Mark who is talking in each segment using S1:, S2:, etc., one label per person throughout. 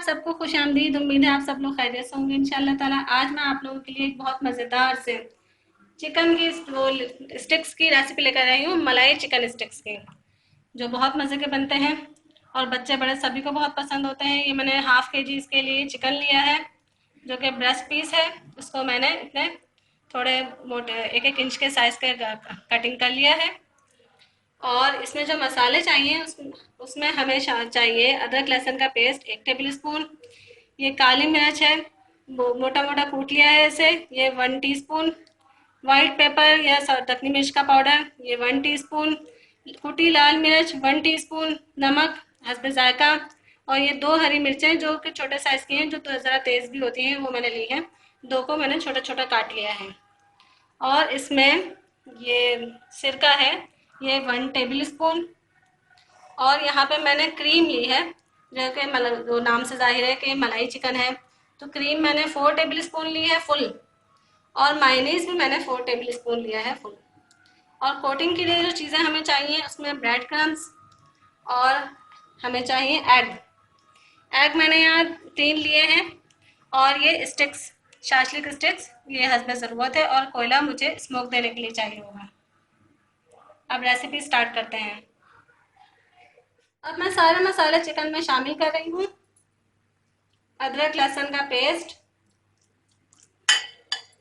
S1: सबको खुशामदीद। उम्मीद है आप सब लोग खैरियत से होंगे इंशाल्लाह ताला। आज मैं आप लोगों के लिए एक बहुत मज़ेदार से चिकन की वो स्टिक्स की रेसिपी लेकर आई हूँ, मलाई चिकन स्टिक्स की, जो बहुत मज़े के बनते हैं और बच्चे बड़े सभी को बहुत पसंद होते हैं। ये मैंने हाफ के जी इसके लिए चिकन लिया है, जो कि ब्रेस्ट पीस है। इसको मैंने इतने थोड़े मोटे 1-1 इंच के साइज़ के कटिंग कर लिया है। और इसमें जो मसाले चाहिए उसमें हमें चाहिए अदरक लहसुन का पेस्ट 1 टेबल स्पून, ये काली मिर्च है वो मोटा मोटा कूट लिया है इसे, ये 1 टीस्पून, वाइट पेपर या दखनी मिर्च का पाउडर ये 1 टीस्पून, कुटी लाल मिर्च 1 टीस्पून, नमक हस्बे जायका, और ये 2 हरी मिर्चें जो कि छोटे साइज़ की हैं, जो तो ज़रा तेज़ भी होती हैं, वो मैंने ली हैं। 2 को मैंने छोटा छोटा काट लिया है। और इसमें ये सिरका है, ये 1 टेबल स्पून। और यहाँ पे मैंने क्रीम ली है, जो कि जो नाम से जाहिर है कि मलाई चिकन है, तो क्रीम मैंने 4 टेबल स्पून ली है फुल। और मायोनीज भी मैंने 4 टेबल स्पून लिया है फुल। और कोटिंग के लिए जो चीज़ें हमें चाहिए उसमें ब्रेड क्रम्स, और हमें चाहिए एग मैंने यहाँ 3 लिए हैं। और ये स्टिक्स, शाशलिक स्टिक्स, ये हस्बे ज़रूरत है। और कोयला मुझे स्मोक देने के लिए चाहिए होगा। अब रेसिपी स्टार्ट करते हैं। अब मैं सारे मसाले चिकन में शामिल कर रही हूँ। अदरक लहसुन का पेस्ट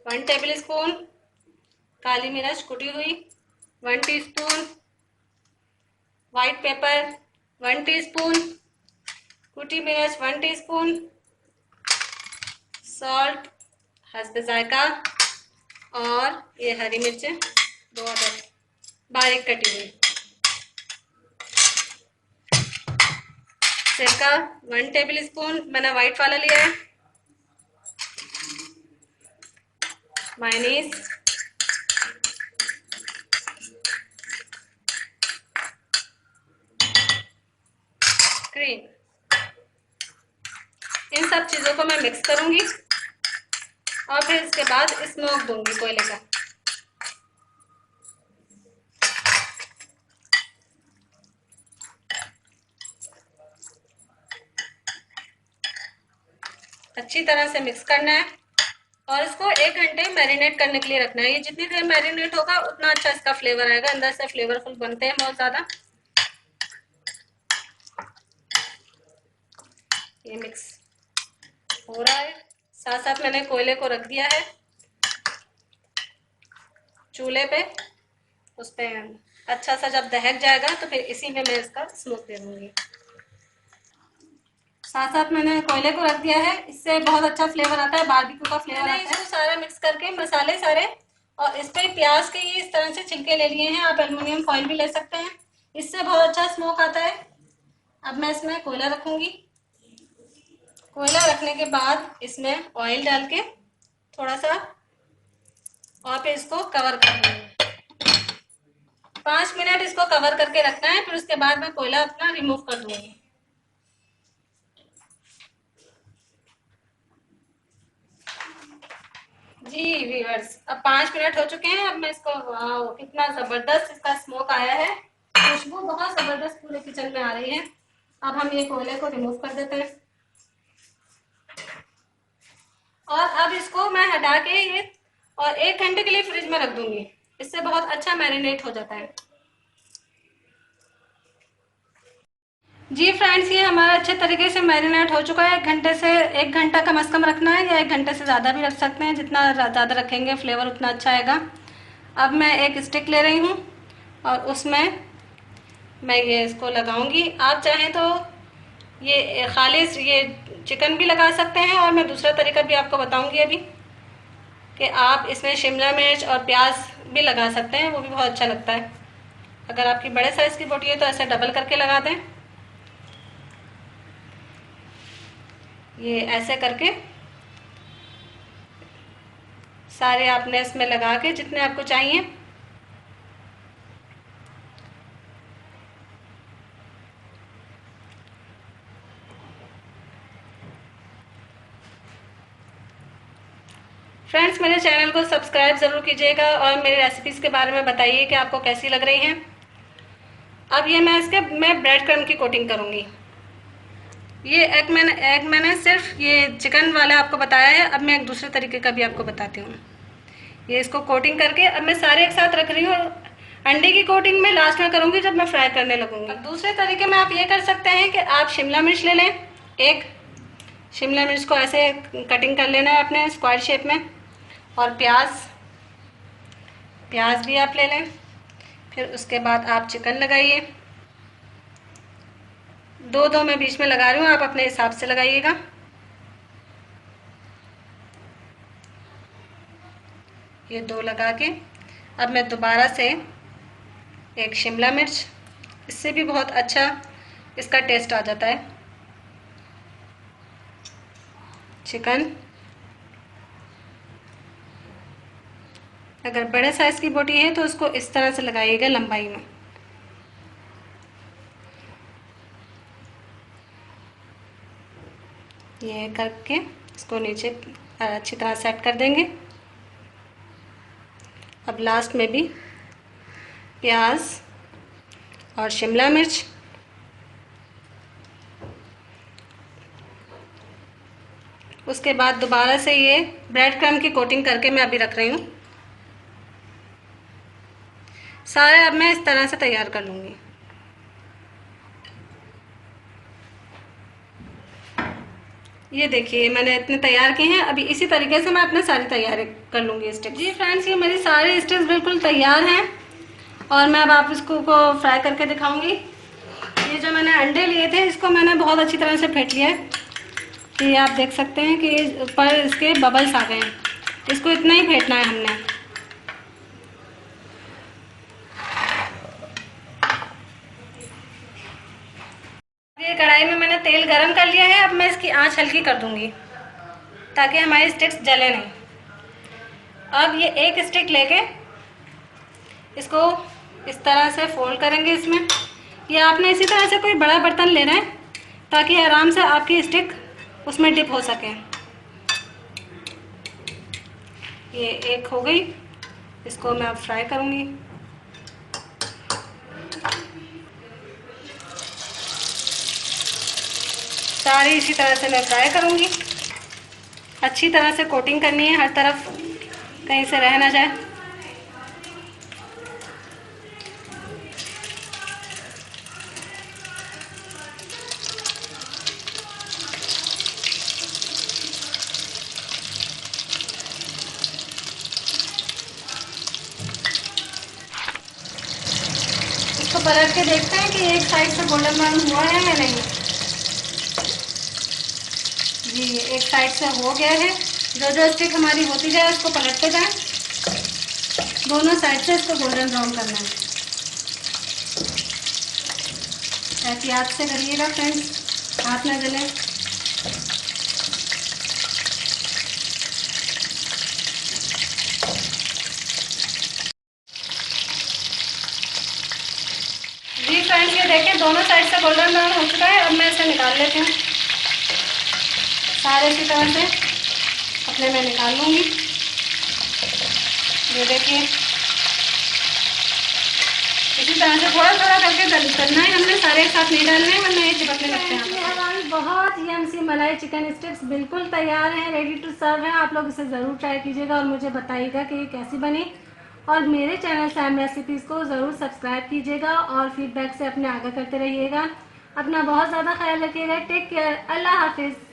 S1: 1 टेबल स्पून, काली मिर्च कुटी हुई 1 टीस्पून, वाइट पेपर 1 टीस्पून, कुटी मिर्च 1 टीस्पून, सॉल्ट हस्बे जायका, और ये हरी मिर्चें 2 अदद बारीक कटी हुई, सिरका 1 टेबल स्पून, मैंने वाइट वाला लिया है, मायोनीज, क्रीम। इन सब चीज़ों को मैं मिक्स करूंगी और फिर इसके बाद स्मोक दूंगी कोयले का। अच्छी तरह से मिक्स करना है और इसको 1 घंटे मैरिनेट करने के लिए रखना है। ये जितनी देर मैरिनेट होगा उतना अच्छा इसका फ्लेवर आएगा, अंदर से फ्लेवरफुल बनते हैं बहुत ज़्यादा। ये मिक्स हो रहा है, साथ साथ मैंने कोयले को रख दिया है चूल्हे पे। उस पर अच्छा सा जब दहक जाएगा तो फिर इसी में मैं इसका स्मोक दे दूँगी। साथ साथ मैंने कोयले को रख दिया है, इससे बहुत अच्छा फ्लेवर आता है, बारबेक्यू का फ्लेवर आता है। इसको सारा मिक्स करके मसाले सारे, और इस पर प्याज के ये इस तरह से छिलके ले लिए हैं। आप एल्युमिनियम फॉइल भी ले सकते हैं, इससे बहुत अच्छा स्मोक आता है। अब मैं इसमें कोयला रखूंगी। कोयला रखने के बाद इसमें ऑयल डाल के थोड़ा सा, और फिर इसको कवर कर दूंगी। 5 मिनट इसको कवर करके रखना है, फिर उसके बाद मैं कोयला अपना रिमूव कर दूंगी। जी व्यूअर्स, अब 5 मिनट हो चुके हैं। अब मैं इसको, वाओ कितना ज़बरदस्त इसका स्मोक आया है, खुशबू बहुत ज़बरदस्त पूरे किचन में आ रही है। अब हम ये कोयले को रिमूव कर देते हैं और अब इसको मैं हटा के ये और 1 घंटे के लिए फ्रिज में रख दूंगी। इससे बहुत अच्छा मैरिनेट हो जाता है। जी फ्रेंड्स, ये हमारा अच्छे तरीके से मैरिनेट हो चुका है। 1 घंटे से 1 घंटा कम से कम रखना है, या 1 घंटे से ज़्यादा भी रख सकते हैं। जितना ज़्यादा रखेंगे फ्लेवर उतना अच्छा आएगा। अब मैं एक स्टिक ले रही हूँ और उसमें मैं ये इसको लगाऊंगी। आप चाहें तो ये खाली ये चिकन भी लगा सकते हैं, और मैं दूसरा तरीका भी आपको बताऊंगी अभी, कि आप इसमें शिमला मिर्च और प्याज भी लगा सकते हैं, वो भी बहुत अच्छा लगता है। अगर आपकी बड़े साइज़ की बोटी है तो ऐसे डबल करके लगा दें। ये ऐसे करके सारे आपने इसमें लगा के जितने आपको चाहिए। फ्रेंड्स, मेरे चैनल को सब्सक्राइब ज़रूर कीजिएगा और मेरी रेसिपीज़ के बारे में बताइए कि आपको कैसी लग रही हैं। अब ये मैं ब्रेड क्रम्ब की कोटिंग करूँगी। ये एग मैंने सिर्फ ये चिकन वाला आपको बताया है। अब मैं एक दूसरे तरीके का भी आपको बताती हूँ। ये इसको कोटिंग करके अब मैं सारे एक साथ रख रही हूँ। अंडे की कोटिंग में लास्ट में करूँगी जब मैं फ्राई करने लगूँगी। अब दूसरे तरीके में आप ये कर सकते हैं कि आप शिमला मिर्च ले लें। एक शिमला मिर्च को ऐसे कटिंग कर लेना है अपने स्क्वायर शेप में, और प्याज भी आप ले लें। फिर उसके बाद आप चिकन लगाइए। दो मैं बीच में लगा रही हूँ, आप अपने हिसाब से लगाइएगा। ये 2 लगा के अब मैं दोबारा से एक शिमला मिर्च, इससे भी बहुत अच्छा इसका टेस्ट आ जाता है। चिकन, अगर बड़े साइज़ की बोटी है तो उसको इस तरह से लगाइएगा लंबाई में। ये करके इसको नीचे अच्छी तरह सेट कर देंगे। अब लास्ट में भी प्याज और शिमला मिर्च, उसके बाद दोबारा से ये ब्रेड क्रम्ब की कोटिंग करके मैं अभी रख रही हूँ। सारे अब मैं इस तरह से तैयार कर लूँगी। ये देखिए मैंने इतने तैयार किए हैं। अभी इसी तरीके से मैं अपने सारी तैयारी कर लूँगी स्टिक्स। जी फ्रेंड्स, ये मेरी सारी स्टिक्स बिल्कुल तैयार हैं और मैं अब आप इसको फ्राई करके दिखाऊंगी। ये जो मैंने अंडे लिए थे इसको मैंने बहुत अच्छी तरह से फेंट लिया है। ये आप देख सकते हैं कि ऊपर इसके बबल्स आ गए हैं। इसको इतना ही फेंटना है हमने। ये कढ़ाई में मैंने तेल गरम कर लिया है। अब मैं इसकी आंच हल्की कर दूंगी ताकि हमारी स्टिक्स जले नहीं। अब ये एक स्टिक लेके इसको इस तरह से फोल्ड करेंगे इसमें। ये आपने इसी तरह से कोई बड़ा बर्तन लेना है ताकि आराम से आपकी स्टिक उसमें डिप हो सके। ये एक हो गई, इसको मैं अब फ्राई करूंगी। सारी इसी तरह से मैं फ्राई करूंगी। अच्छी तरह से कोटिंग करनी है, हर तरफ कहीं से रह ना जाए। इसको पलट के देखते हैं कि एक साइड से गोल्डन ब्राउन हुआ है या नहीं। जी एक साइड से हो गया है। जो जो स्टिक हमारी होती जाए उसको पलटते जाए। दोनों साइड से इसको गोल्डन ब्राउन करना है। एहतियात से करिएगा फ्रेंड्स, हाथ ना जले। जी फ्रेंड्स, ये देखिए दोनों साइड से गोल्डन ब्राउन हो चुका है। अब मैं इसे निकाल लेती हूँ। सारे इसी तरह से अपने में निकाल लूँगी। ये देखिए इसी तरह से थोड़ा थोड़ा करके करना है हमने, सारे एक साथ नहीं डालने हैं वरना ये चिपकने लगते हैं। हमारी बहुत यम्सी मलाई चिकन स्टिक्स बिल्कुल तैयार हैं, रेडी टू सर्व है। आप लोग इसे ज़रूर ट्राई कीजिएगा और मुझे बताइएगा कि ये कैसी बनी। और मेरे चैनल सैम रेसिपीज़ को ज़रूर सब्सक्राइब कीजिएगा और फीडबैक से अपने आगे करते रहिएगा। अपना बहुत ज़्यादा ख्याल रखिएगा। Take care. अल्लाह हाफिज़।